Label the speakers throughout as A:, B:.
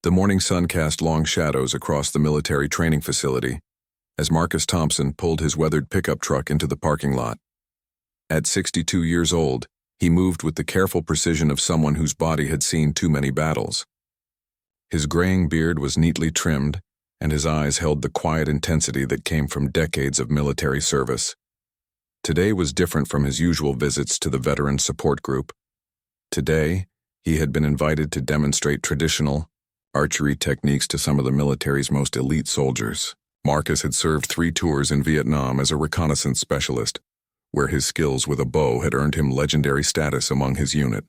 A: The morning sun cast long shadows across the military training facility as Marcus Thompson pulled his weathered pickup truck into the parking lot. At 62 years old, he moved with the careful precision of someone whose body had seen too many battles. His graying beard was neatly trimmed, and his eyes held the quiet intensity that came from decades of military service. Today was different from his usual visits to the veteran support group. Today, he had been invited to demonstrate traditional archery techniques to some of the military's most elite soldiers. Marcus had served 3 tours in Vietnam as a reconnaissance specialist, where his skills with a bow had earned him legendary status among his unit.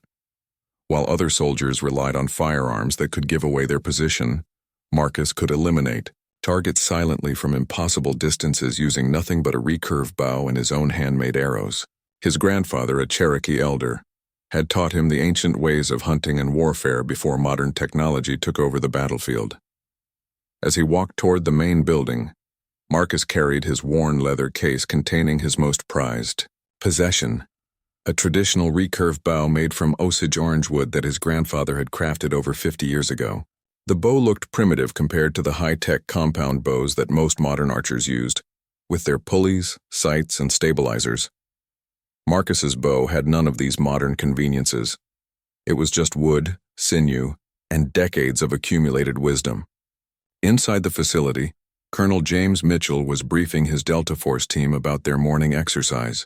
A: While other soldiers relied on firearms that could give away their position, Marcus could eliminate targets silently from impossible distances using nothing but a recurve bow and his own handmade arrows. His grandfather, a Cherokee elder, had taught him the ancient ways of hunting and warfare before modern technology took over the battlefield. As he walked toward the main building, Marcus carried his worn leather case containing his most prized possession, a traditional recurve bow made from Osage orange wood that his grandfather had crafted over 50 years ago. The bow looked primitive compared to the high-tech compound bows that most modern archers used, with their pulleys, sights, and stabilizers. Marcus's bow had none of these modern conveniences. It was just wood, sinew, and decades of accumulated wisdom. Inside the facility, Colonel James Mitchell was briefing his Delta Force team about their morning exercise.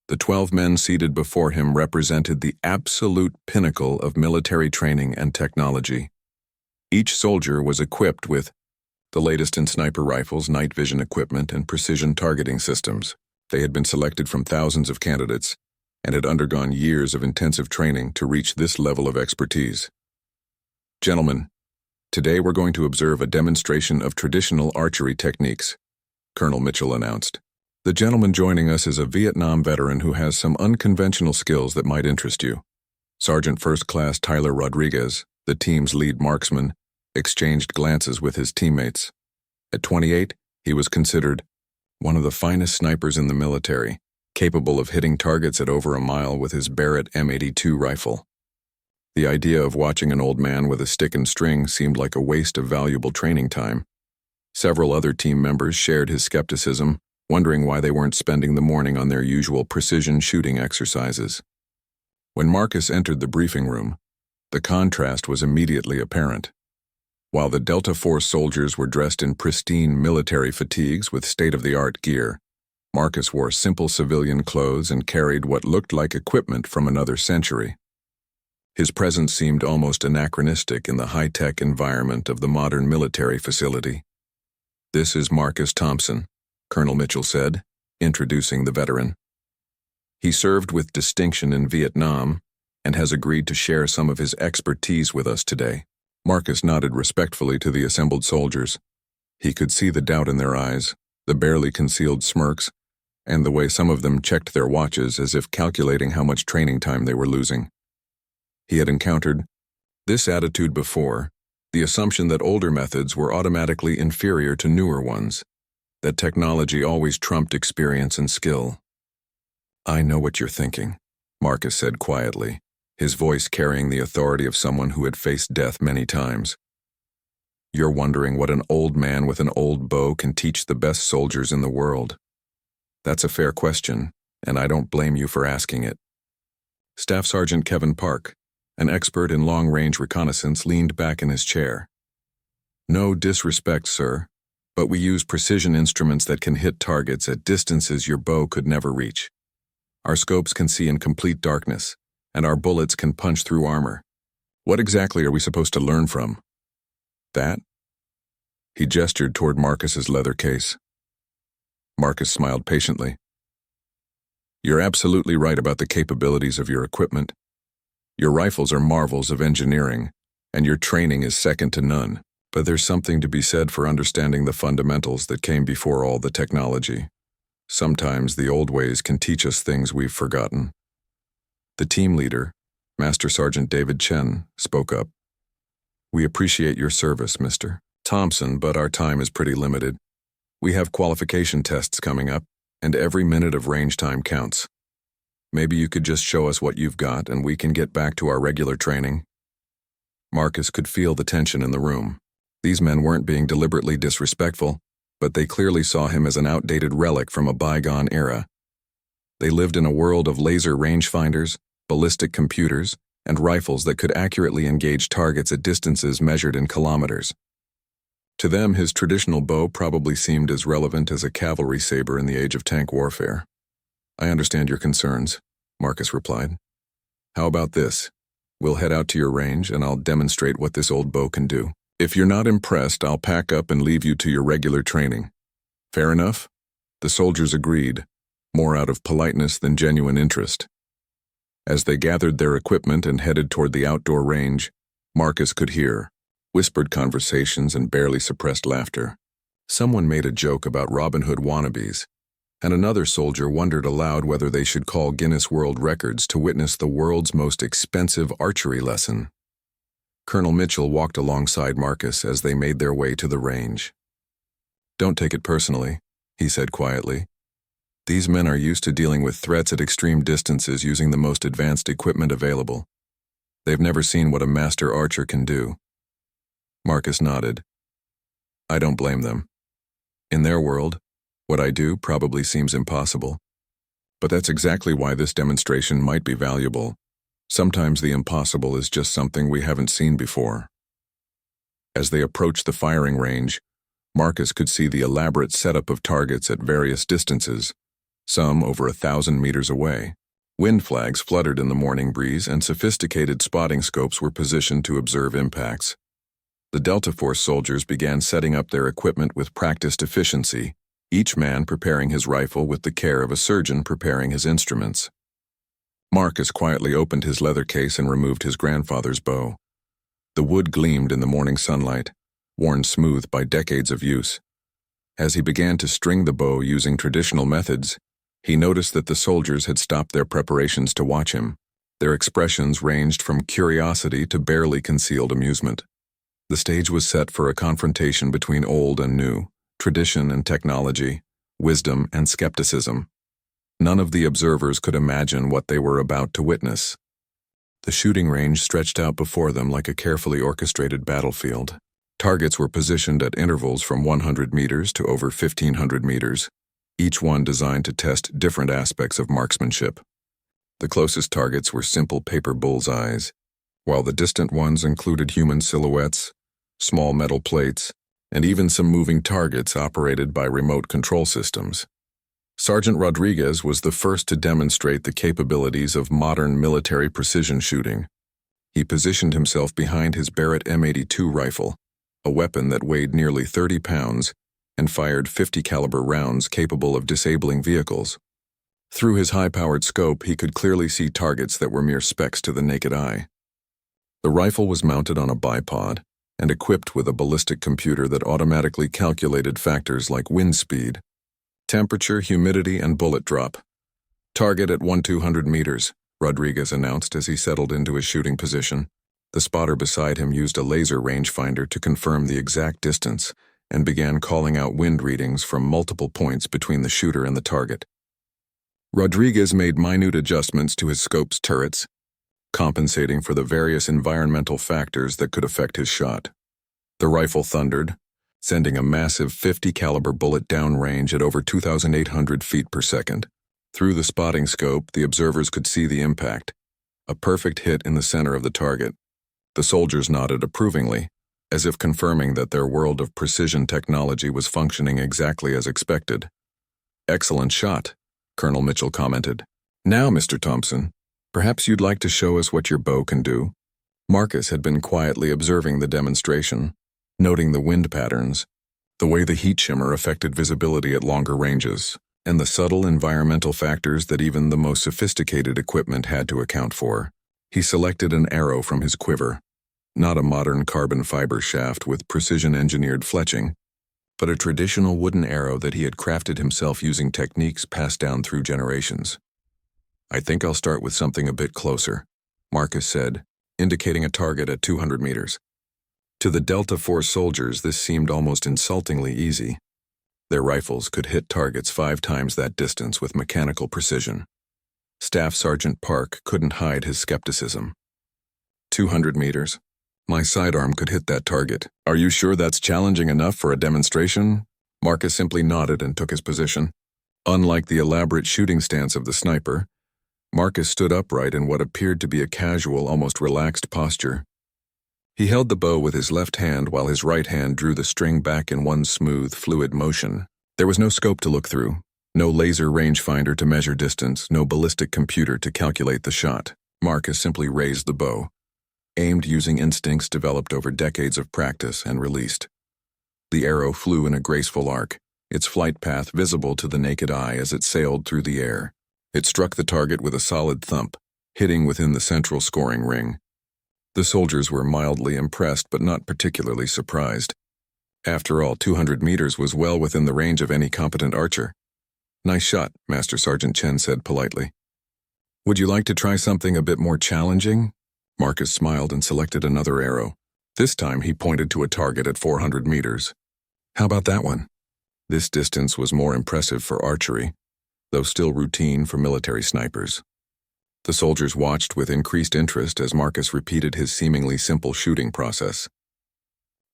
A: The 12 men seated before him represented the absolute pinnacle of military training and technology. Each soldier was equipped with the latest in sniper rifles, night vision equipment, and precision targeting systems. They had been selected from thousands of candidates and had undergone years of intensive training to reach this level of expertise. Gentlemen, today we're going to observe a demonstration of traditional archery techniques, Colonel Mitchell announced. The gentleman joining us is a Vietnam veteran who has some unconventional skills that might interest you. Sergeant First Class Tyler Rodriguez, the team's lead marksman, exchanged glances with his teammates. At 28, he was considered one of the finest snipers in the military, capable of hitting targets at over a mile with his Barrett M82 rifle. The idea of watching an old man with a stick and string seemed like a waste of valuable training time. Several other team members shared his skepticism, wondering why they weren't spending the morning on their usual precision shooting exercises. When Marcus entered the briefing room, the contrast was immediately apparent. While the Delta Force soldiers were dressed in pristine military fatigues with state-of-the-art gear, Marcus wore simple civilian clothes and carried what looked like equipment from another century. His presence seemed almost anachronistic in the high-tech environment of the modern military facility. "This is Marcus Thompson," Colonel Mitchell said, introducing the veteran. "He served with distinction in Vietnam and has agreed to share some of his expertise with us today." Marcus nodded respectfully to the assembled soldiers. He could see the doubt in their eyes, the barely concealed smirks, and the way some of them checked their watches as if calculating how much training time they were losing. He had encountered this attitude before, the assumption that older methods were automatically inferior to newer ones, that technology always trumped experience and skill. "I know what you're thinking," Marcus said quietly, his voice carrying the authority of someone who had faced death many times. "You're wondering what an old man with an old bow can teach the best soldiers in the world. That's a fair question, and I don't blame you for asking it." Staff Sergeant Kevin Park, an expert in long-range reconnaissance, leaned back in his chair. "No disrespect, sir, but we use precision instruments that can hit targets at distances your bow could never reach. Our scopes can see in complete darkness, and our bullets can punch through armor. What exactly are we supposed to learn from?" "That?" He gestured toward Marcus's leather case. Marcus smiled patiently. "You're absolutely right about the capabilities of your equipment. Your rifles are marvels of engineering, and your training is second to none. But there's something to be said for understanding the fundamentals that came before all the technology. Sometimes the old ways can teach us things we've forgotten." The team leader, Master Sergeant David Chen, spoke up. "We appreciate your service, Mr. Thompson, but our time is pretty limited. We have qualification tests coming up, and every minute of range time counts. Maybe you could just show us what you've got and we can get back to our regular training." Marcus could feel the tension in the room. These men weren't being deliberately disrespectful, but they clearly saw him as an outdated relic from a bygone era. They lived in a world of laser rangefinders, ballistic computers, and rifles that could accurately engage targets at distances measured in kilometers. To them, his traditional bow probably seemed as relevant as a cavalry saber in the age of tank warfare. "I understand your concerns," Marcus replied. "How about this? We'll head out to your range and I'll demonstrate what this old bow can do. If you're not impressed, I'll pack up and leave you to your regular training. Fair enough?" The soldiers agreed, more out of politeness than genuine interest. As they gathered their equipment and headed toward the outdoor range, Marcus could hear whispered conversations and barely suppressed laughter. Someone made a joke about Robin Hood wannabes, and another soldier wondered aloud whether they should call Guinness World Records to witness the world's most expensive archery lesson. Colonel Mitchell walked alongside Marcus as they made their way to the range. "Don't take it personally," he said quietly. "These men are used to dealing with threats at extreme distances using the most advanced equipment available. They've never seen what a master archer can do." Marcus nodded. "I don't blame them. In their world, what I do probably seems impossible. But that's exactly why this demonstration might be valuable. Sometimes the impossible is just something we haven't seen before." As they approached the firing range, Marcus could see the elaborate setup of targets at various distances, some over 1,000 meters away. Wind flags fluttered in the morning breeze and sophisticated spotting scopes were positioned to observe impacts. The Delta Force soldiers began setting up their equipment with practiced efficiency, each man preparing his rifle with the care of a surgeon preparing his instruments. Marcus quietly opened his leather case and removed his grandfather's bow. The wood gleamed in the morning sunlight, worn smooth by decades of use. As he began to string the bow using traditional methods, he noticed that the soldiers had stopped their preparations to watch him. Their expressions ranged from curiosity to barely concealed amusement. The stage was set for a confrontation between old and new, tradition and technology, wisdom and skepticism. None of the observers could imagine what they were about to witness. The shooting range stretched out before them like a carefully orchestrated battlefield. Targets were positioned at intervals from 100 meters to over 1,500 meters, each one designed to test different aspects of marksmanship. The closest targets were simple paper bullseyes, while the distant ones included human silhouettes, small metal plates, and even some moving targets operated by remote control systems. Sergeant Rodriguez was the first to demonstrate the capabilities of modern military precision shooting. He positioned himself behind his Barrett M82 rifle, a weapon that weighed nearly 30 pounds and fired 50 caliber rounds capable of disabling vehicles. Through his high-powered scope, he could clearly see targets that were mere specks to the naked eye. The rifle was mounted on a bipod and equipped with a ballistic computer that automatically calculated factors like wind speed, temperature, humidity, and bullet drop. "Target at 1,200 meters, Rodriguez announced as he settled into his shooting position. The spotter beside him used a laser rangefinder to confirm the exact distance and began calling out wind readings from multiple points between the shooter and the target. Rodriguez made minute adjustments to his scope's turrets, compensating for the various environmental factors that could affect his shot. The rifle thundered, sending a massive 50 caliber bullet downrange at over 2,800 feet per second. Through the spotting scope, the observers could see the impact, a perfect hit in the center of the target. The soldiers nodded approvingly, as if confirming that their world of precision technology was functioning exactly as expected. "Excellent shot," Colonel Mitchell commented. "Now, Mr. Thompson, perhaps you'd like to show us what your bow can do?" Marcus had been quietly observing the demonstration, noting the wind patterns, the way the heat shimmer affected visibility at longer ranges, and the subtle environmental factors that even the most sophisticated equipment had to account for. He selected an arrow from his quiver, not a modern carbon fiber shaft with precision-engineered fletching, but a traditional wooden arrow that he had crafted himself using techniques passed down through generations. "I think I'll start with something a bit closer," Marcus said, indicating a target at 200 meters. To the Delta Force soldiers, this seemed almost insultingly easy. Their rifles could hit targets 5 times that distance with mechanical precision. Staff Sergeant Park couldn't hide his skepticism. 200 meters? My sidearm could hit that target. Are you sure that's challenging enough for a demonstration? Marcus simply nodded and took his position. Unlike the elaborate shooting stance of the sniper, Marcus stood upright in what appeared to be a casual, almost relaxed posture. He held the bow with his left hand while his right hand drew the string back in one smooth, fluid motion. There was no scope to look through, no laser rangefinder to measure distance, no ballistic computer to calculate the shot. Marcus simply raised the bow, aimed using instincts developed over decades of practice, and released. The arrow flew in a graceful arc, its flight path visible to the naked eye as it sailed through the air. It struck the target with a solid thump, hitting within the central scoring ring. The soldiers were mildly impressed but not particularly surprised. After all, 200 meters was well within the range of any competent archer. "Nice shot," Master Sergeant Chen said politely. "Would you like to try something a bit more challenging?" Marcus smiled and selected another arrow. This time he pointed to a target at 400 meters. "How about that one?" This distance was more impressive for archery, though still routine for military snipers. The soldiers watched with increased interest as Marcus repeated his seemingly simple shooting process.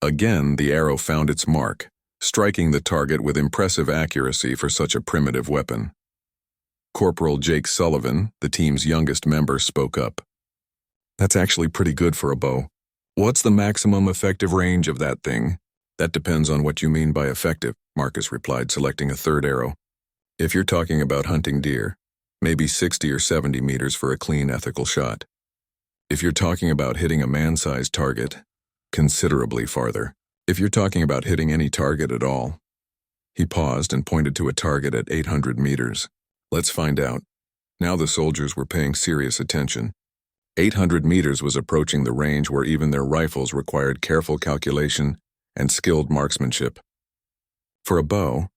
A: Again, the arrow found its mark, striking the target with impressive accuracy for such a primitive weapon. Corporal Jake Sullivan, the team's youngest member, spoke up. "That's actually pretty good for a bow. What's the maximum effective range of that thing?" "That depends on what you mean by effective," Marcus replied, selecting a third arrow. "If you're talking about hunting deer, maybe 60 or 70 meters for a clean, ethical shot. If you're talking about hitting a man-sized target, considerably farther. If you're talking about hitting any target at all." He paused and pointed to a target at 800 meters. "Let's find out." Now the soldiers were paying serious attention. 800 meters was approaching the range where even their rifles required careful calculation and skilled marksmanship. For a bow,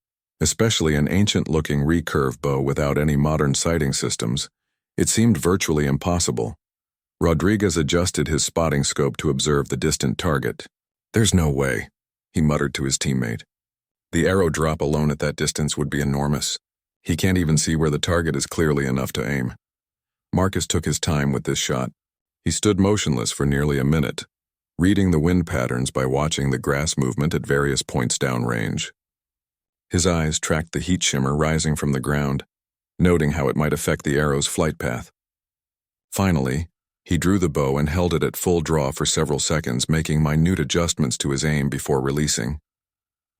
A: especially an ancient-looking recurve bow without any modern sighting systems, it seemed virtually impossible. Rodriguez adjusted his spotting scope to observe the distant target. "There's no way," he muttered to his teammate. "The arrow drop alone at that distance would be enormous. He can't even see where the target is clearly enough to aim." Marcus took his time with this shot. He stood motionless for nearly a minute, reading the wind patterns by watching the grass movement at various points downrange. His eyes tracked the heat shimmer rising from the ground, noting how it might affect the arrow's flight path. Finally, he drew the bow and held it at full draw for several seconds, making minute adjustments to his aim before releasing.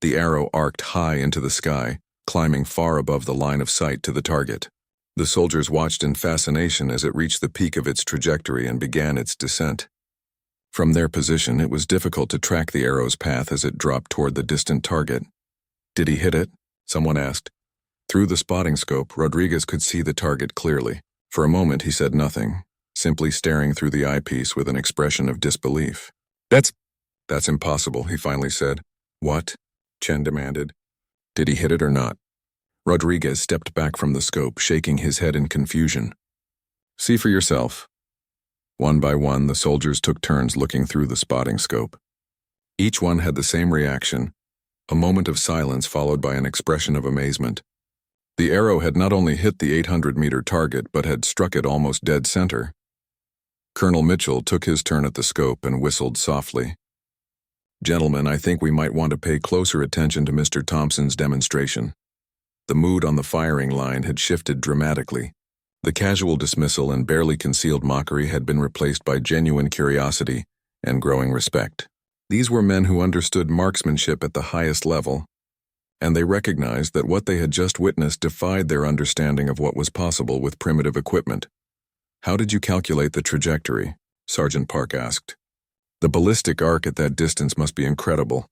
A: The arrow arced high into the sky, climbing far above the line of sight to the target. The soldiers watched in fascination as it reached the peak of its trajectory and began its descent. From their position, it was difficult to track the arrow's path as it dropped toward the distant target. "Did he hit it?" someone asked. Through the spotting scope, Rodriguez could see the target clearly. For a moment, he said nothing, simply staring through the eyepiece with an expression of disbelief. That's impossible," he finally said. "What?" Chen demanded. "Did he hit it or not?" Rodriguez stepped back from the scope, shaking his head in confusion. "See for yourself." One by one, the soldiers took turns looking through the spotting scope. Each one had the same reaction, a moment of silence followed by an expression of amazement. The arrow had not only hit the 800-meter target, but had struck it almost dead center. Colonel Mitchell took his turn at the scope and whistled softly. "Gentlemen, I think we might want to pay closer attention to Mr. Thompson's demonstration." The mood on the firing line had shifted dramatically. The casual dismissal and barely concealed mockery had been replaced by genuine curiosity and growing respect. These were men who understood marksmanship at the highest level, and they recognized that what they had just witnessed defied their understanding of what was possible with primitive equipment. "How did you calculate the trajectory?" Sergeant Park asked. "The ballistic arc at that distance must be incredible.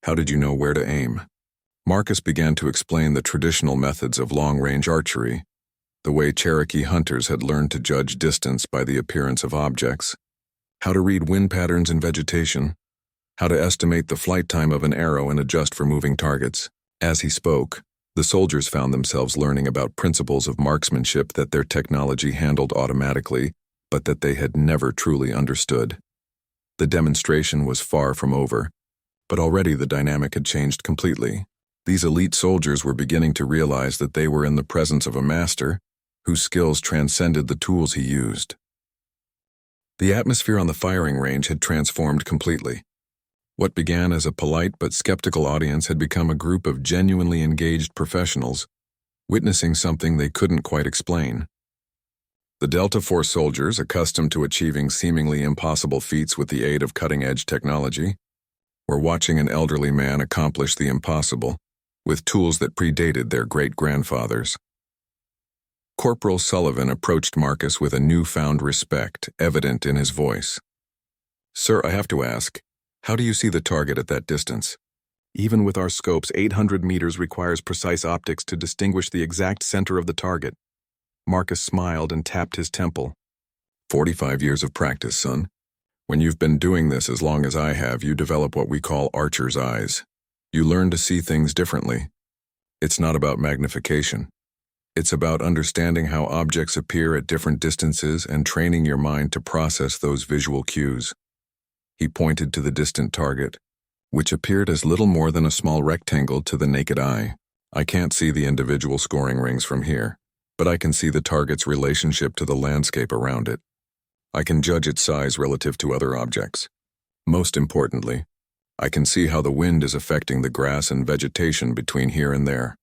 A: How did you know where to aim?" Marcus began to explain the traditional methods of long-range archery, the way Cherokee hunters had learned to judge distance by the appearance of objects, how to read wind patterns in vegetation, how to estimate the flight time of an arrow and adjust for moving targets. As he spoke, the soldiers found themselves learning about principles of marksmanship that their technology handled automatically, but that they had never truly understood. The demonstration was far from over, but already the dynamic had changed completely. These elite soldiers were beginning to realize that they were in the presence of a master whose skills transcended the tools he used. The atmosphere on the firing range had transformed completely. What began as a polite but skeptical audience had become a group of genuinely engaged professionals, witnessing something they couldn't quite explain. The Delta Force soldiers, accustomed to achieving seemingly impossible feats with the aid of cutting-edge technology, were watching an elderly man accomplish the impossible with tools that predated their great-grandfathers. Corporal Sullivan approached Marcus with a newfound respect evident in his voice. "Sir, I have to ask, how do you see the target at that distance? Even with our scopes, 800 meters requires precise optics to distinguish the exact center of the target." Marcus smiled and tapped his temple. 45 years of practice, son. When you've been doing this as long as I have, you develop what we call archer's eyes. You learn to see things differently. It's not about magnification. It's about understanding how objects appear at different distances and training your mind to process those visual cues. He pointed to the distant target, which appeared as little more than a small rectangle to the naked eye. "I can't see the individual scoring rings from here, but I can see the target's relationship to the landscape around it. I can judge its size relative to other objects. Most importantly, I can see how the wind is affecting the grass and vegetation between here and there."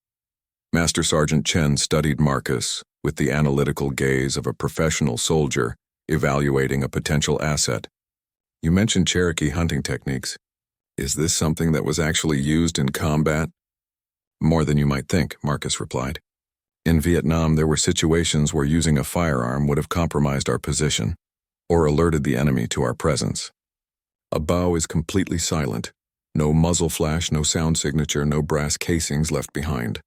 A: Master Sergeant Chen studied Marcus with the analytical gaze of a professional soldier evaluating a potential asset. "You mentioned Cherokee hunting techniques. Is this something that was actually used in combat?" "More than you might think," Marcus replied. "In Vietnam, there were situations where using a firearm would have compromised our position or alerted the enemy to our presence. A bow is completely silent. No muzzle flash, no sound signature, no brass casings left behind.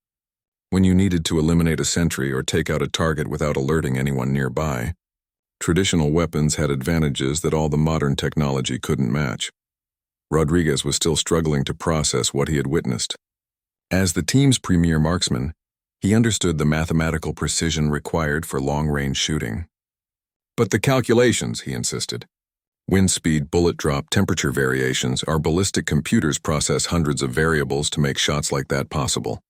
A: When you needed to eliminate a sentry or take out a target without alerting anyone nearby, traditional weapons had advantages that all the modern technology couldn't match." Rodriguez was still struggling to process what he had witnessed. As the team's premier marksman, he understood the mathematical precision required for long-range shooting. "But the calculations," he insisted. "Wind speed, bullet drop, temperature variations, our ballistic computers process hundreds of variables to make shots like that possible.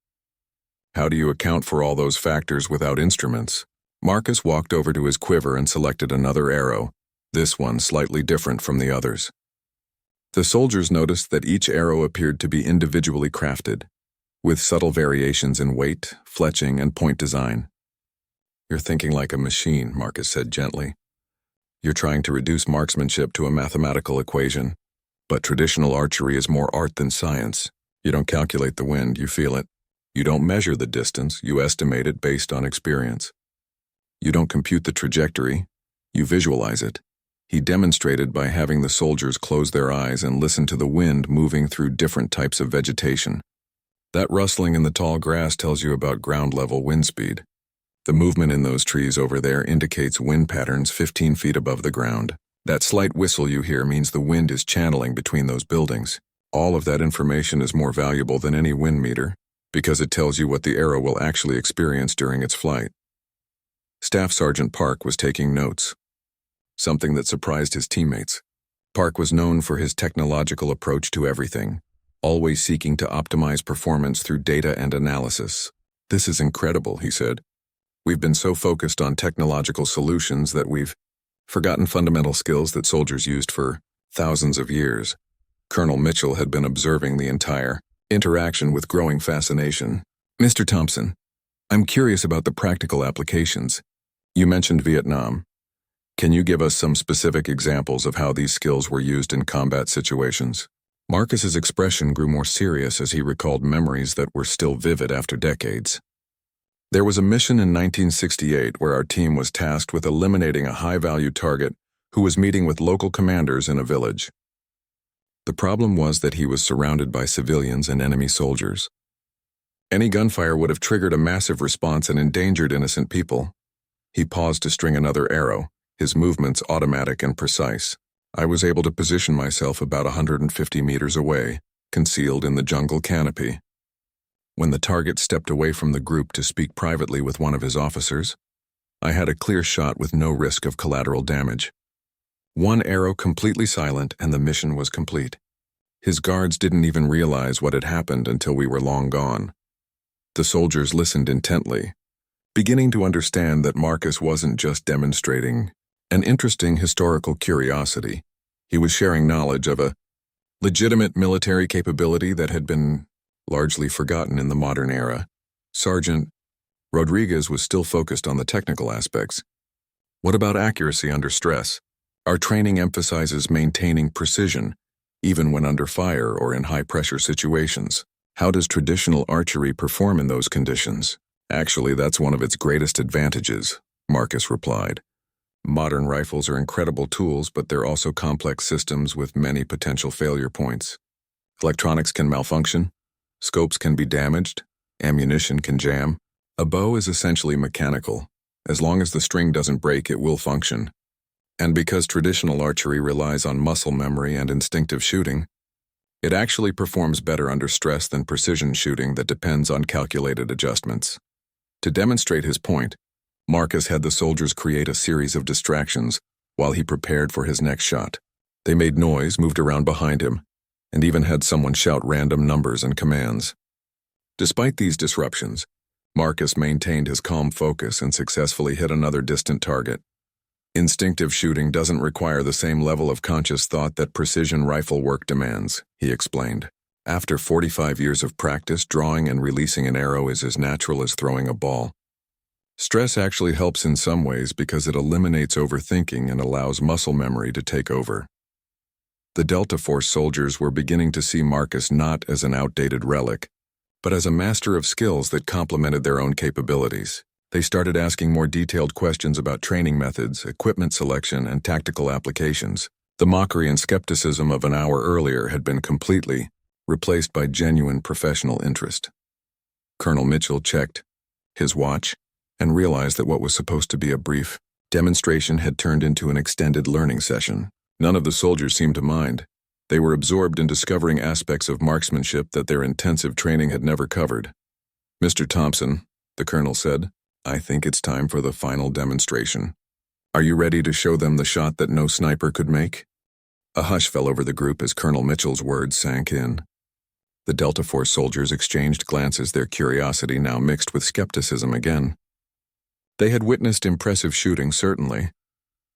A: How do you account for all those factors without instruments?" Marcus walked over to his quiver and selected another arrow, this one slightly different from the others. The soldiers noticed that each arrow appeared to be individually crafted, with subtle variations in weight, fletching, and point design. "You're thinking like a machine," Marcus said gently. "You're trying to reduce marksmanship to a mathematical equation. But traditional archery is more art than science. You don't calculate the wind, you feel it. You don't measure the distance, you estimate it based on experience. You don't compute the trajectory, you visualize it." He demonstrated by having the soldiers close their eyes and listen to the wind moving through different types of vegetation. "That rustling in the tall grass tells you about ground-level wind speed. The movement in those trees over there indicates wind patterns 15 feet above the ground. That slight whistle you hear means the wind is channeling between those buildings. All of that information is more valuable than any wind meter, because it tells you what the arrow will actually experience during its flight." Staff Sergeant Park was taking notes, something that surprised his teammates. Park was known for his technological approach to everything, always seeking to optimize performance through data and analysis. "This is incredible," he said. "We've been so focused on technological solutions that we've forgotten fundamental skills that soldiers used for thousands of years." Colonel Mitchell had been observing the entire interaction with growing fascination. "Mr. Thompson, I'm curious about the practical applications. You mentioned Vietnam. Can you give us some specific examples of how these skills were used in combat situations?" Marcus's expression grew more serious as he recalled memories that were still vivid after decades. "There was a mission in 1968 where our team was tasked with eliminating a high-value target who was meeting with local commanders in a village. The problem was that he was surrounded by civilians and enemy soldiers. Any gunfire would have triggered a massive response and endangered innocent people." He paused to string another arrow, his movements automatic and precise. "I was able to position myself about 150 meters away, concealed in the jungle canopy. When the target stepped away from the group to speak privately with one of his officers, I had a clear shot with no risk of collateral damage. One arrow completely silent and the mission was complete. His guards didn't even realize what had happened until we were long gone." The soldiers listened intently, beginning to understand that Marcus wasn't just demonstrating An interesting historical curiosity. He was sharing knowledge of a legitimate military capability that had been largely forgotten in the modern era. Sergeant Rodriguez was still focused on the technical aspects. What about accuracy under stress? Our training emphasizes maintaining precision, even when under fire or in high-pressure situations. How does traditional archery perform in those conditions? Actually, that's one of its greatest advantages, Marcus replied. Modern rifles are incredible tools, but they're also complex systems with many potential failure points. Electronics can malfunction, scopes can be damaged, ammunition can jam. A bow is essentially mechanical. As long as the string doesn't break, it will function. And because traditional archery relies on muscle memory and instinctive shooting, it actually performs better under stress than precision shooting that depends on calculated adjustments. To demonstrate his point, Marcus had the soldiers create a series of distractions while he prepared for his next shot. They made noise, moved around behind him, and even had someone shout random numbers and commands. Despite these disruptions, Marcus maintained his calm focus and successfully hit another distant target. Instinctive shooting doesn't require the same level of conscious thought that precision rifle work demands, he explained. After 45 years of practice, drawing and releasing an arrow is as natural as throwing a ball. Stress actually helps in some ways because it eliminates overthinking and allows muscle memory to take over. The Delta Force soldiers were beginning to see Marcus not as an outdated relic, but as a master of skills that complemented their own capabilities. They started asking more detailed questions about training methods, equipment selection, and tactical applications. The mockery and skepticism of an hour earlier had been completely replaced by genuine professional interest. Colonel Mitchell checked his watch and realized that what was supposed to be a brief demonstration had turned into an extended learning session. None of the soldiers seemed to mind. They were absorbed in discovering aspects of marksmanship that their intensive training had never covered. "Mr. Thompson," the colonel said, "I think it's time for the final demonstration. Are you ready to show them the shot that no sniper could make?" A hush fell over the group as Colonel Mitchell's words sank in. The Delta Force soldiers exchanged glances, their curiosity now mixed with skepticism again. They had witnessed impressive shooting, certainly,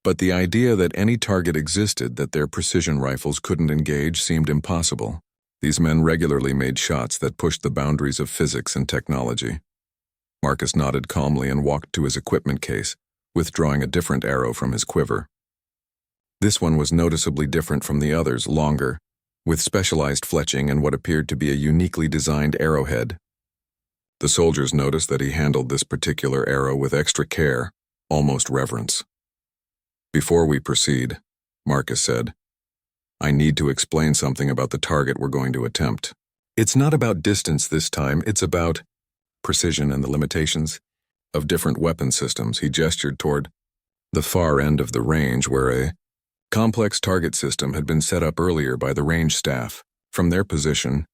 A: but the idea that any target existed that their precision rifles couldn't engage seemed impossible. These men regularly made shots that pushed the boundaries of physics and technology. Marcus nodded calmly and walked to his equipment case, withdrawing a different arrow from his quiver. This one was noticeably different from the others, longer, with specialized fletching and what appeared to be a uniquely designed arrowhead. The soldiers noticed that he handled this particular arrow with extra care, almost reverence. "Before we proceed," Marcus said, "I need to explain something about the target we're going to attempt. It's not about distance this time, it's about precision and the limitations of different weapon systems." He gestured toward the far end of the range where a complex target system had been set up earlier by the range staff. From their position,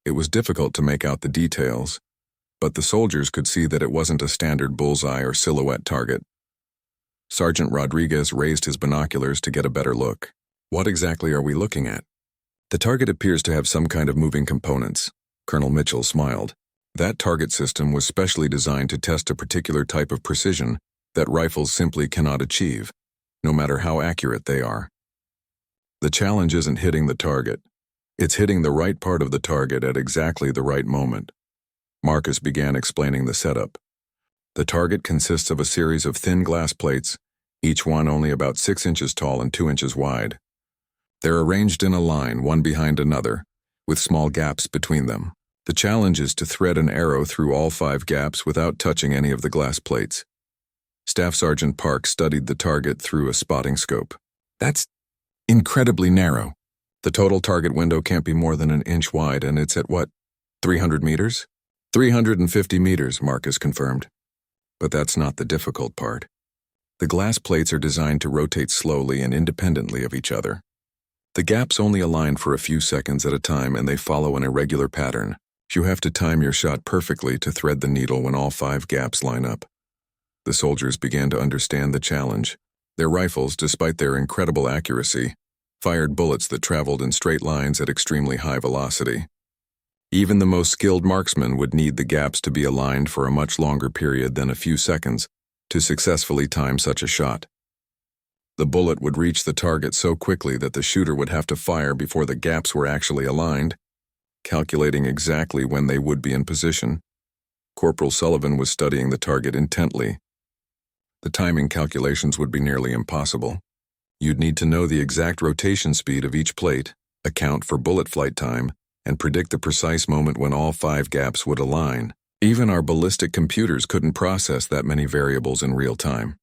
A: it was difficult to make out the details, but the soldiers could see that it wasn't a standard bullseye or silhouette target. Sergeant Rodriguez raised his binoculars to get a better look. "What exactly are we looking at?" "The target appears to have some kind of moving components." Colonel Mitchell smiled. "That target system was specially designed to test a particular type of precision that rifles simply cannot achieve, no matter how accurate they are. The challenge isn't hitting the target. It's hitting the right part of the target at exactly the right moment." Marcus began explaining the setup. The target consists of a series of thin glass plates, each one only about 6 inches tall and 2 inches wide. They're arranged in a line, one behind another, with small gaps between them. The challenge is to thread an arrow through all 5 gaps without touching any of the glass plates. Staff Sergeant Park studied the target through a spotting scope. "That's incredibly narrow. The total target window can't be more than an inch wide, and it's at what, 300 meters? 350 meters, Marcus confirmed. But that's not the difficult part. The glass plates are designed to rotate slowly and independently of each other. The gaps only align for a few seconds at a time, and they follow an irregular pattern. You have to time your shot perfectly to thread the needle when all 5 gaps line up." The soldiers began to understand the challenge. Their rifles, despite their incredible accuracy, fired bullets that traveled in straight lines at extremely high velocity. Even the most skilled marksman would need the gaps to be aligned for a much longer period than a few seconds to successfully time such a shot. The bullet would reach the target so quickly that the shooter would have to fire before the gaps were actually aligned, calculating exactly when they would be in position. Corporal Sullivan was studying the target intently. The timing calculations would be nearly impossible. You'd need to know the exact rotation speed of each plate, account for bullet flight time, and predict the precise moment when all 5 gaps would align. Even our ballistic computers couldn't process that many variables in real time.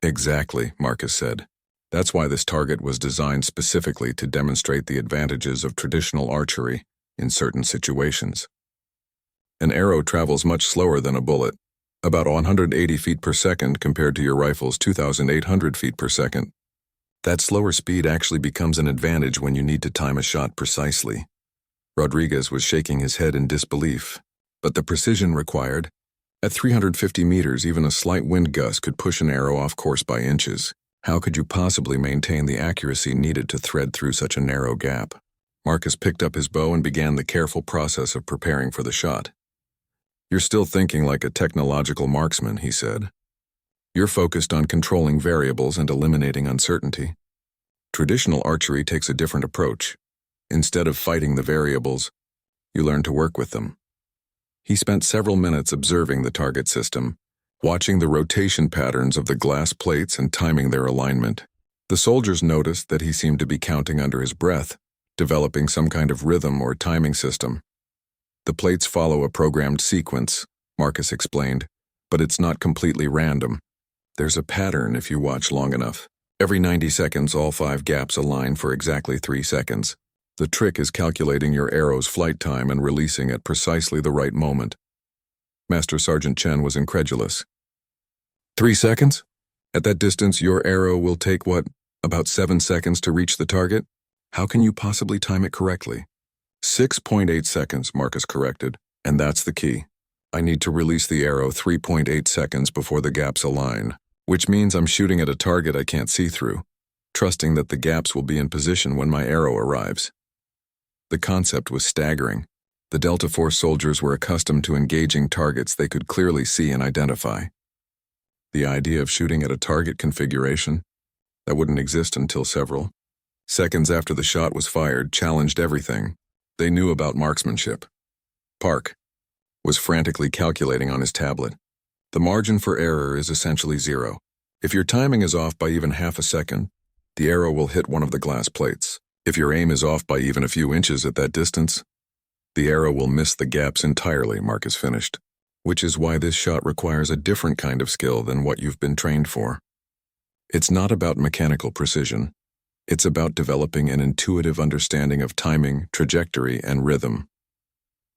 A: Exactly, Marcus said. That's why this target was designed specifically to demonstrate the advantages of traditional archery in certain situations. An arrow travels much slower than a bullet, about 180 feet per second compared to your rifle's 2,800 feet per second. That slower speed actually becomes an advantage when you need to time a shot precisely. Rodriguez was shaking his head in disbelief, but the precision required, at 350 meters, even a slight wind gust could push an arrow off course by inches. How could you possibly maintain the accuracy needed to thread through such a narrow gap? Marcus picked up his bow and began the careful process of preparing for the shot. You're still thinking like a technological marksman, he said. You're focused on controlling variables and eliminating uncertainty. Traditional archery takes a different approach. Instead of fighting the variables, you learn to work with them. He spent several minutes observing the target system, watching the rotation patterns of the glass plates and timing their alignment. The soldiers noticed that he seemed to be counting under his breath, developing some kind of rhythm or timing system. The plates follow a programmed sequence, Marcus explained, but it's not completely random. There's a pattern if you watch long enough. Every 90 seconds, all 5 gaps align for exactly 3 seconds. The trick is calculating your arrow's flight time and releasing at precisely the right moment. Master Sergeant Chen was incredulous. 3 seconds? At that distance, your arrow will take, about 7 seconds to reach the target? How can you possibly time it correctly? 6.8 seconds, Marcus corrected, and that's the key. I need to release the arrow 3.8 seconds before the gaps align, which means I'm shooting at a target I can't see through, trusting that the gaps will be in position when my arrow arrives. The concept was staggering. The Delta Force soldiers were accustomed to engaging targets they could clearly see and identify. The idea of shooting at a target configuration that wouldn't exist until several seconds after the shot was fired challenged everything they knew about marksmanship. Park was frantically calculating on his tablet. The margin for error is essentially 0. If your timing is off by even half a second, the arrow will hit one of the glass plates. If your aim is off by even a few inches at that distance, the arrow will miss the gaps entirely, Marcus finished, which is why this shot requires a different kind of skill than what you've been trained for. It's not about mechanical precision. It's about developing an intuitive understanding of timing, trajectory, and rhythm.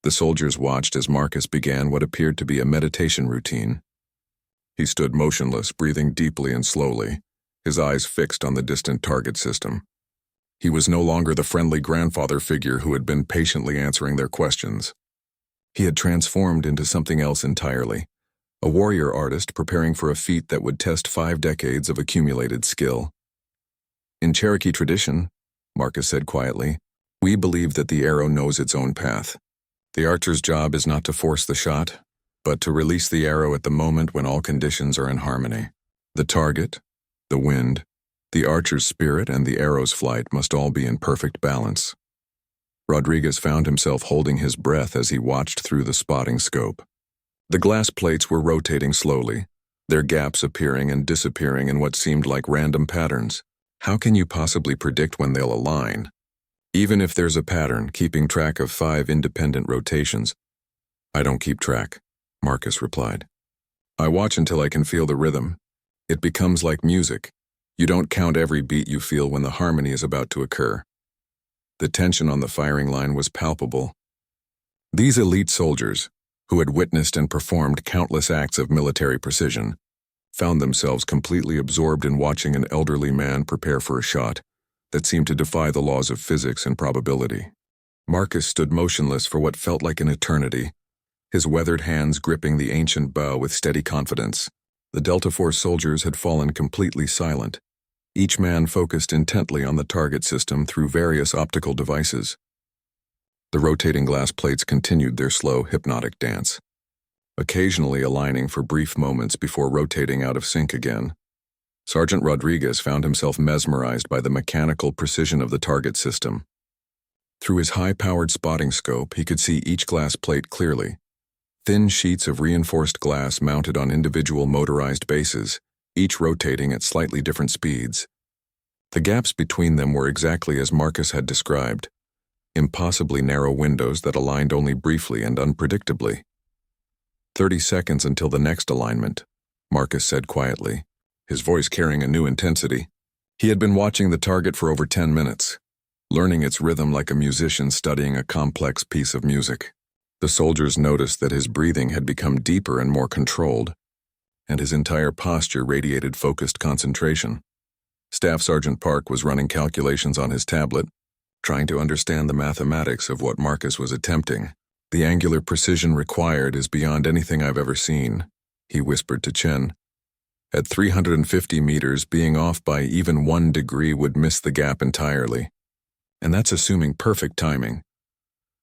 A: The soldiers watched as Marcus began what appeared to be a meditation routine. He stood motionless, breathing deeply and slowly, his eyes fixed on the distant target system. He was no longer the friendly grandfather figure who had been patiently answering their questions. He had transformed into something else entirely, a warrior artist preparing for a feat that would test 5 decades of accumulated skill. In Cherokee tradition, Marcus said quietly, we believe that the arrow knows its own path. The archer's job is not to force the shot, but to release the arrow at the moment when all conditions are in harmony. The target, the wind, the archer's spirit, and the arrow's flight must all be in perfect balance. Rodriguez found himself holding his breath as he watched through the spotting scope. The glass plates were rotating slowly, their gaps appearing and disappearing in what seemed like random patterns. How can you possibly predict when they'll align? Even if there's a pattern, keeping track of 5 independent rotations. I don't keep track, Marcus replied. I watch until I can feel the rhythm. It becomes like music. You don't count every beat you feel when the harmony is about to occur. The tension on the firing line was palpable. These elite soldiers, who had witnessed and performed countless acts of military precision, found themselves completely absorbed in watching an elderly man prepare for a shot that seemed to defy the laws of physics and probability. Marcus stood motionless for what felt like an eternity, his weathered hands gripping the ancient bow with steady confidence. The Delta Force soldiers had fallen completely silent, each man focused intently on the target system through various optical devices. The rotating glass plates continued their slow, hypnotic dance, occasionally aligning for brief moments before rotating out of sync again. Sergeant Rodriguez found himself mesmerized by the mechanical precision of the target system. Through his high-powered spotting scope, he could see each glass plate clearly. Thin sheets of reinforced glass mounted on individual motorized bases, each rotating at slightly different speeds. The gaps between them were exactly as Marcus had described, impossibly narrow windows that aligned only briefly and unpredictably. 30 seconds until the next alignment, Marcus said quietly, his voice carrying a new intensity. He had been watching the target for over 10 minutes, learning its rhythm like a musician studying a complex piece of music. The soldiers noticed that his breathing had become deeper and more controlled, and his entire posture radiated focused concentration. Staff Sergeant Park was running calculations on his tablet, trying to understand the mathematics of what Marcus was attempting. "The angular precision required is beyond anything I've ever seen," he whispered to Chen. "At 350 meters, being off by even 1 degree would miss the gap entirely. And that's assuming perfect timing."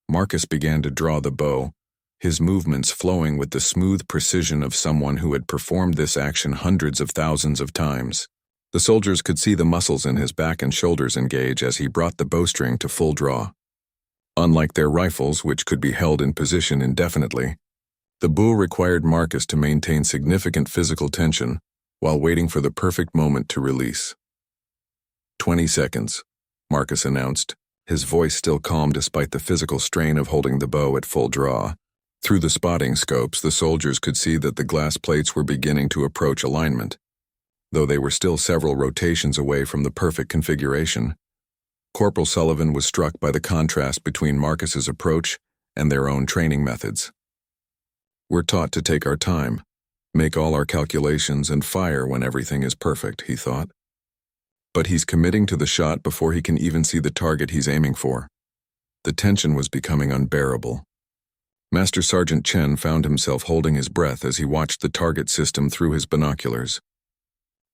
A: Marcus began to draw the bow, his movements flowing with the smooth precision of someone who had performed this action hundreds of thousands of times. The soldiers could see the muscles in his back and shoulders engage as he brought the bowstring to full draw. Unlike their rifles, which could be held in position indefinitely, the bow required Marcus to maintain significant physical tension while waiting for the perfect moment to release. 20 seconds, Marcus announced, his voice still calm despite the physical strain of holding the bow at full draw. Through the spotting scopes, the soldiers could see that the glass plates were beginning to approach alignment. Though they were still several rotations away from the perfect configuration, Corporal Sullivan was struck by the contrast between Marcus's approach and their own training methods. "We're taught to take our time, make all our calculations, and fire when everything is perfect," he thought. But he's committing to the shot before he can even see the target he's aiming for. The tension was becoming unbearable. Master Sergeant Chen found himself holding his breath as he watched the target system through his binoculars.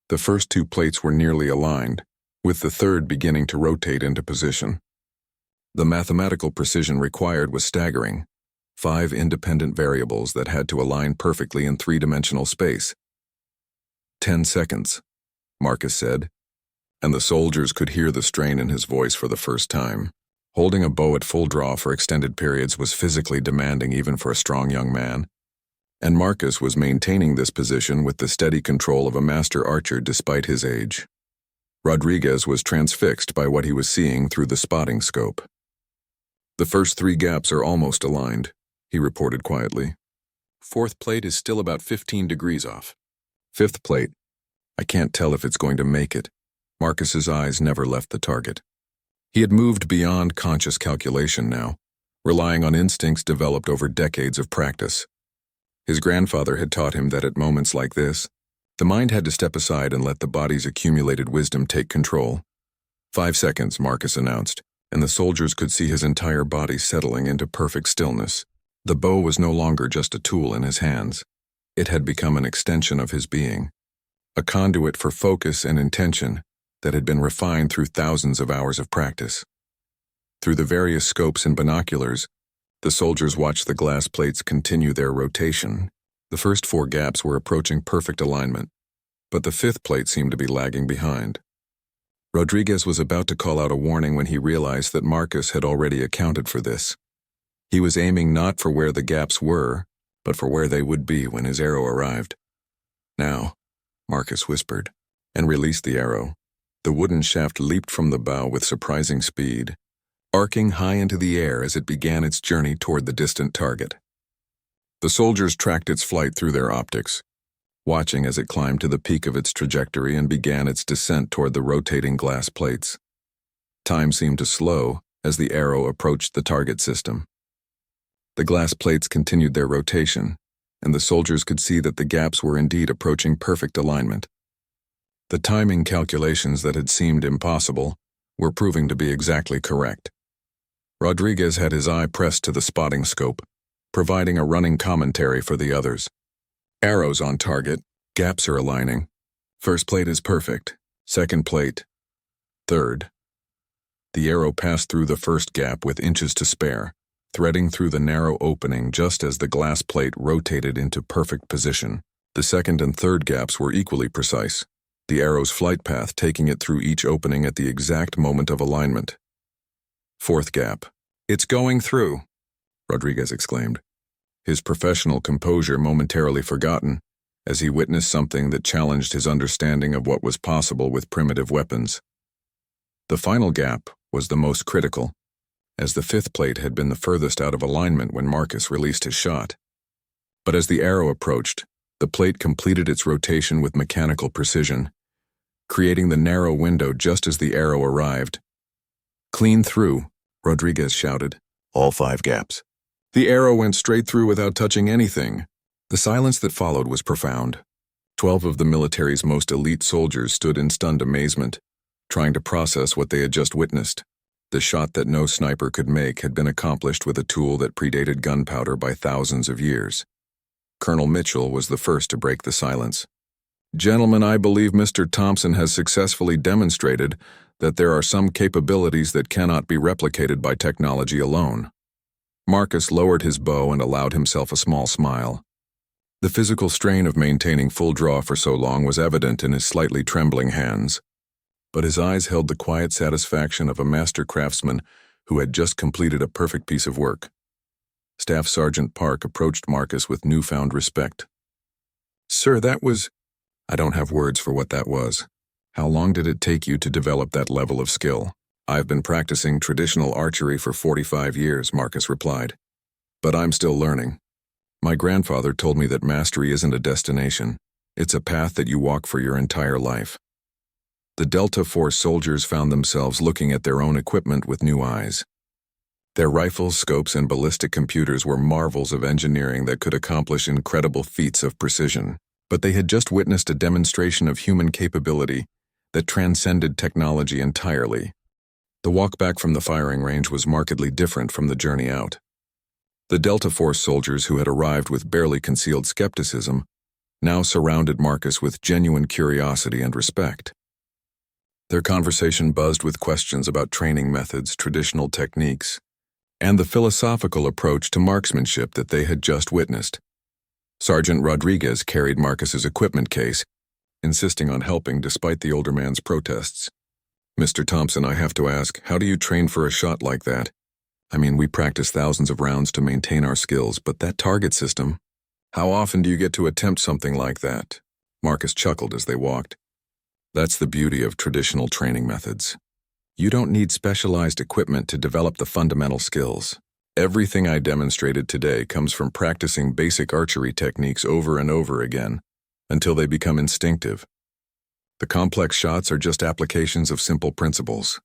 A: The first 2 plates were nearly aligned, with the third beginning to rotate into position. The mathematical precision required was staggering. 5 independent variables that had to align perfectly in 3-dimensional space. 10 seconds, Marcus said, and the soldiers could hear the strain in his voice for the first time. Holding a bow at full draw for extended periods was physically demanding even for a strong young man, and Marcus was maintaining this position with the steady control of a master archer despite his age. Rodriguez was transfixed by what he was seeing through the spotting scope. "The first 3 gaps are almost aligned," he reported quietly. "4th plate is still about 15 degrees off. 5th plate, I can't tell if it's going to make it." Marcus's eyes never left the target. He had moved beyond conscious calculation now, relying on instincts developed over decades of practice. His grandfather had taught him that at moments like this, the mind had to step aside and let the body's accumulated wisdom take control. 5 seconds, Marcus announced, and the soldiers could see his entire body settling into perfect stillness. The bow was no longer just a tool in his hands. It had become an extension of his being, a conduit for focus and intention that had been refined through thousands of hours of practice. Through the various scopes and binoculars, the soldiers watched the glass plates continue their rotation. The first 4 gaps were approaching perfect alignment, but the 5th plate seemed to be lagging behind. Rodriguez was about to call out a warning when he realized that Marcus had already accounted for this. He was aiming not for where the gaps were, but for where they would be when his arrow arrived. "Now," Marcus whispered, and released the arrow. The wooden shaft leaped from the bow with surprising speed, arcing high into the air as it began its journey toward the distant target. The soldiers tracked its flight through their optics, watching as it climbed to the peak of its trajectory and began its descent toward the rotating glass plates. Time seemed to slow as the arrow approached the target system. The glass plates continued their rotation, and the soldiers could see that the gaps were indeed approaching perfect alignment. The timing calculations that had seemed impossible were proving to be exactly correct. Rodriguez had his eye pressed to the spotting scope, providing a running commentary for the others. "Arrows on target, gaps are aligning. 1st plate is perfect, 2nd plate, 3rd. The arrow passed through the 1st gap with inches to spare, threading through the narrow opening just as the glass plate rotated into perfect position. The 2nd and 3rd gaps were equally precise, the arrow's flight path taking it through each opening at the exact moment of alignment. Fourth gap. "It's going through," Rodriguez exclaimed, his professional composure momentarily forgotten as he witnessed something that challenged his understanding of what was possible with primitive weapons. The final gap was the most critical, as the fifth plate had been the furthest out of alignment when Marcus released his shot. But as the arrow approached, the plate completed its rotation with mechanical precision, creating the narrow window just as the arrow arrived. "Clean through," Rodriguez shouted. "All 5 gaps." The arrow went straight through without touching anything. The silence that followed was profound. 12 of the military's most elite soldiers stood in stunned amazement, trying to process what they had just witnessed. The shot that no sniper could make had been accomplished with a tool that predated gunpowder by thousands of years. Colonel Mitchell was the first to break the silence. "Gentlemen, I believe Mr. Thompson has successfully demonstrated that there are some capabilities that cannot be replicated by technology alone." Marcus lowered his bow and allowed himself a small smile. The physical strain of maintaining full draw for so long was evident in his slightly trembling hands, but his eyes held the quiet satisfaction of a master craftsman who had just completed a perfect piece of work. Staff Sergeant Park approached Marcus with newfound respect. "Sir, that was—" "I don't have words for what that was. How long did it take you to develop that level of skill?" "I've been practicing traditional archery for 45 years, Marcus replied. "But I'm still learning. My grandfather told me that mastery isn't a destination. It's a path that you walk for your entire life." The Delta Force soldiers found themselves looking at their own equipment with new eyes. Their rifles, scopes, and ballistic computers were marvels of engineering that could accomplish incredible feats of precision. But they had just witnessed a demonstration of human capability that transcended technology entirely. The walk back from the firing range was markedly different from the journey out. The Delta Force soldiers who had arrived with barely concealed skepticism now surrounded Marcus with genuine curiosity and respect. Their conversation buzzed with questions about training methods, traditional techniques, and the philosophical approach to marksmanship that they had just witnessed. Sergeant Rodriguez carried Marcus's equipment case, insisting on helping despite the older man's protests. "Mr. Thompson, I have to ask, how do you train for a shot like that? I mean, we practice thousands of rounds to maintain our skills, but that target system, how often do you get to attempt something like that?" Marcus chuckled as they walked. "That's the beauty of traditional training methods. You don't need specialized equipment to develop the fundamental skills. Everything I demonstrated today comes from practicing basic archery techniques over and over again until they become instinctive. The complex shots are just applications of simple principles."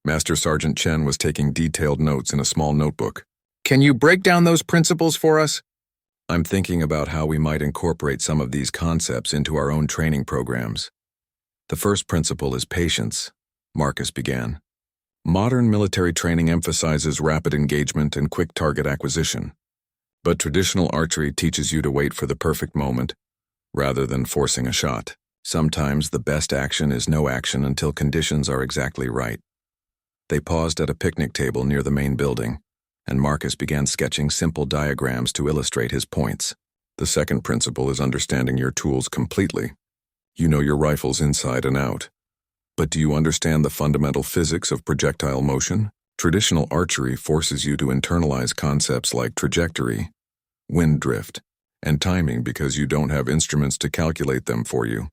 A: Master Sergeant Chen was taking detailed notes in a small notebook. "Can you break down those principles for us?" "I'm thinking about how we might incorporate some of these concepts into our own training programs. The first principle is patience," Marcus began. "Modern military training emphasizes rapid engagement and quick target acquisition, but traditional archery teaches you to wait for the perfect moment rather than forcing a shot. Sometimes the best action is no action until conditions are exactly right." They paused at a picnic table near the main building, and Marcus began sketching simple diagrams to illustrate his points. "The second principle is understanding your tools completely. You know your rifles inside and out. But do you understand the fundamental physics of projectile motion? Traditional archery forces you to internalize concepts like trajectory, wind drift, and timing because you don't have instruments to calculate them for you."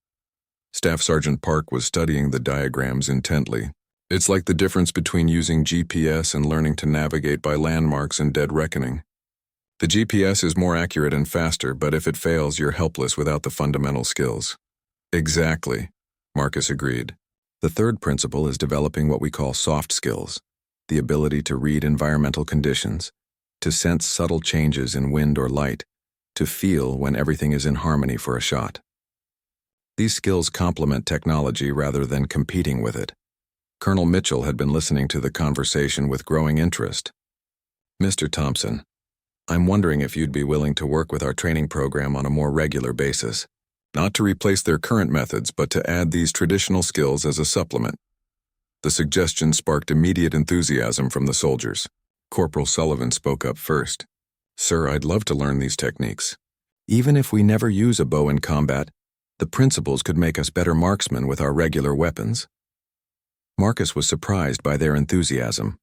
A: Staff Sergeant Park was studying the diagrams intently. "It's like the difference between using GPS and learning to navigate by landmarks and dead reckoning. The GPS is more accurate and faster, but if it fails, you're helpless without the fundamental skills." "Exactly," Marcus agreed. "The third principle is developing what we call soft skills, the ability to read environmental conditions, to sense subtle changes in wind or light, to feel when everything is in harmony for a shot. These skills complement technology rather than competing with it." Colonel Mitchell had been listening to the conversation with growing interest. "Mr. Thompson, I'm wondering if you'd be willing to work with our training program on a more regular basis, not to replace their current methods, but to add these traditional skills as a supplement." The suggestion sparked immediate enthusiasm from the soldiers. Corporal Sullivan spoke up first. "Sir, I'd love to learn these techniques. Even if we never use a bow in combat, The principles could make us better marksmen with our regular weapons. Marcus was surprised by their enthusiasm.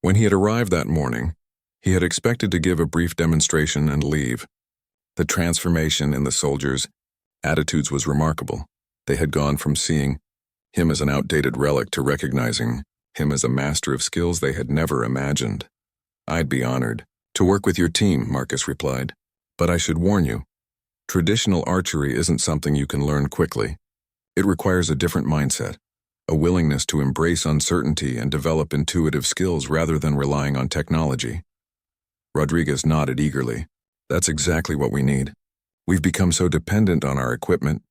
A: When he had arrived that morning, he had expected to give a brief demonstration and leave. The transformation in the soldiers' attitudes was remarkable. They had gone from seeing him as an outdated relic to recognizing him as a master of skills they had never imagined. "I'd be honored to work with your team," Marcus replied. "But I should warn you, traditional archery isn't something you can learn quickly. It requires a different mindset, a willingness to embrace uncertainty and develop intuitive skills rather than relying on technology." Rodriguez nodded eagerly. "That's exactly what we need. We've become so dependent on our equipment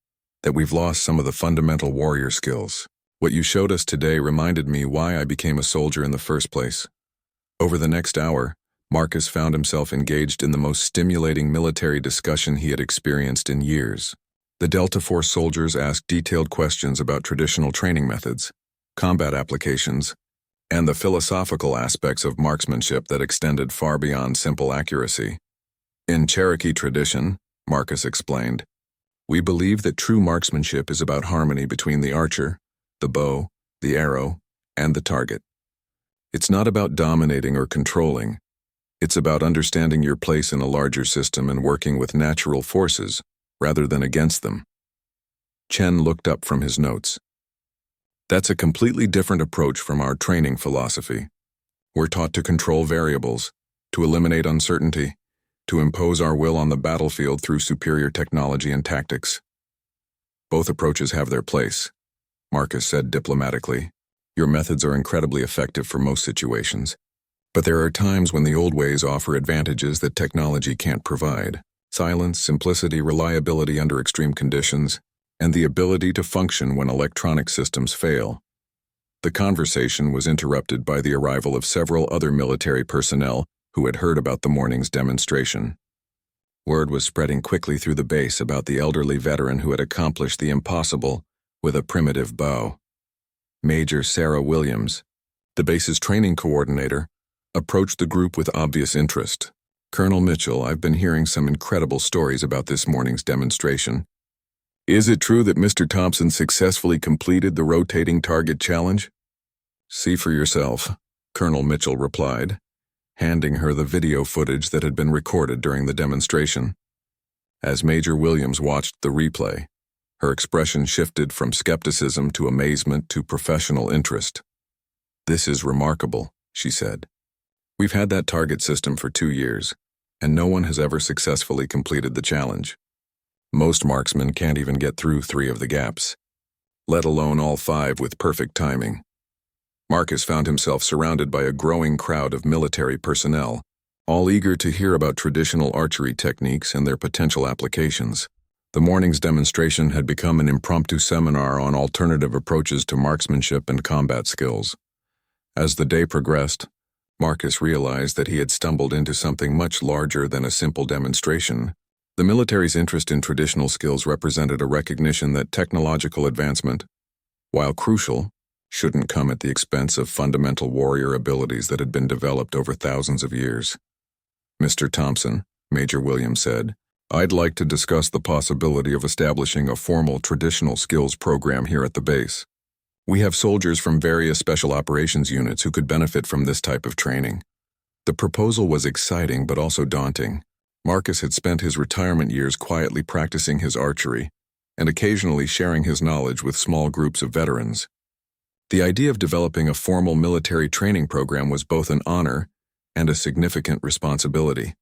A: that we've lost some of the fundamental warrior skills. What you showed us today reminded me why I became a soldier in the first place." Over the next hour, Marcus found himself engaged in the most stimulating military discussion he had experienced in years. The Delta Force soldiers asked detailed questions about traditional training methods, combat applications, and the philosophical aspects of marksmanship that extended far beyond simple accuracy. "In Cherokee tradition," Marcus explained, "we believe that true marksmanship is about harmony between the archer, the bow, the arrow, and the target. It's not about dominating or controlling. It's about understanding your place in a larger system and working with natural forces rather than against them." Chen looked up from his notes. "That's a completely different approach from our training philosophy. We're taught to control variables, to eliminate uncertainty, to impose our will on the battlefield through superior technology and tactics. Both approaches have their place," Marcus said diplomatically. "Your methods are incredibly effective for most situations. But there are times when the old ways offer advantages that technology can't provide. Silence, simplicity, reliability under extreme conditions, and the ability to function when electronic systems fail." The conversation was interrupted by the arrival of several other military personnel who had heard about the morning's demonstration. Word was spreading quickly through the base about the elderly veteran who had accomplished the impossible with a primitive bow. Major Sarah Williams, the base's training coordinator, approached the group with obvious interest. "Colonel Mitchell, I've been hearing some incredible stories about this morning's demonstration. Is it true that Mr. Thompson successfully completed the rotating target challenge?" "See for yourself," Colonel Mitchell replied, handing her the video footage that had been recorded during the demonstration. As Major Williams watched the replay, her expression shifted from skepticism to amazement to professional interest. "This is remarkable," she said. "We've had that target system for 2 years, and no one has ever successfully completed the challenge. Most marksmen can't even get through 3 of the gaps, let alone all 5 with perfect timing." Marcus found himself surrounded by a growing crowd of military personnel, all eager to hear about traditional archery techniques and their potential applications. The morning's demonstration had become an impromptu seminar on alternative approaches to marksmanship and combat skills. As the day progressed, Marcus realized that he had stumbled into something much larger than a simple demonstration. The military's interest in traditional skills represented a recognition that technological advancement, while crucial, shouldn't come at the expense of fundamental warrior abilities that had been developed over thousands of years. "Mr. Thompson," Major Williams said, "I'd like to discuss the possibility of establishing a formal traditional skills program here at the base. We have soldiers from various special operations units who could benefit from this type of training." The proposal was exciting but also daunting. Marcus had spent his retirement years quietly practicing his archery and occasionally sharing his knowledge with small groups of veterans. The idea of developing a formal military training program was both an honor and a significant responsibility.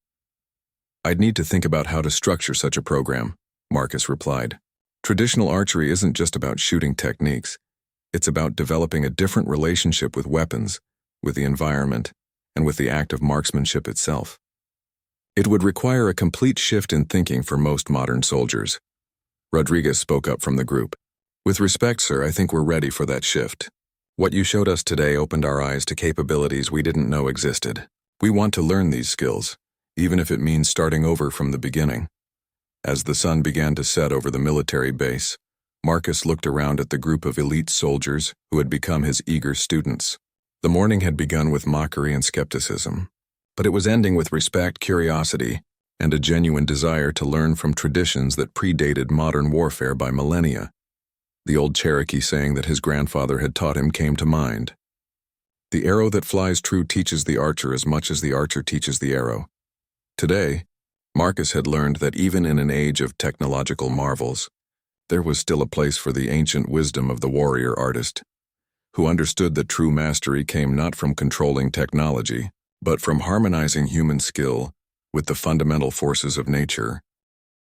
A: "I'd need to think about how to structure such a program," Marcus replied. "Traditional archery isn't just about shooting techniques. It's about developing a different relationship with weapons, with the environment, and with the act of marksmanship itself. It would require a complete shift in thinking for most modern soldiers." Rodriguez spoke up from the group. "With respect, sir, I think we're ready for that shift. What you showed us today opened our eyes to capabilities we didn't know existed. We want to learn these skills, even if it means starting over from the beginning." As the sun began to set over the military base, Marcus looked around at the group of elite soldiers who had become his eager students. The morning had begun with mockery and skepticism, but it was ending with respect, curiosity, and a genuine desire to learn from traditions that predated modern warfare by millennia. The old Cherokee saying that his grandfather had taught him came to mind. The arrow that flies true teaches the archer as much as the archer teaches the arrow. Today, Marcus had learned that even in an age of technological marvels, there was still a place for the ancient wisdom of the warrior artist, who understood that true mastery came not from controlling technology, but from harmonizing human skill with the fundamental forces of nature.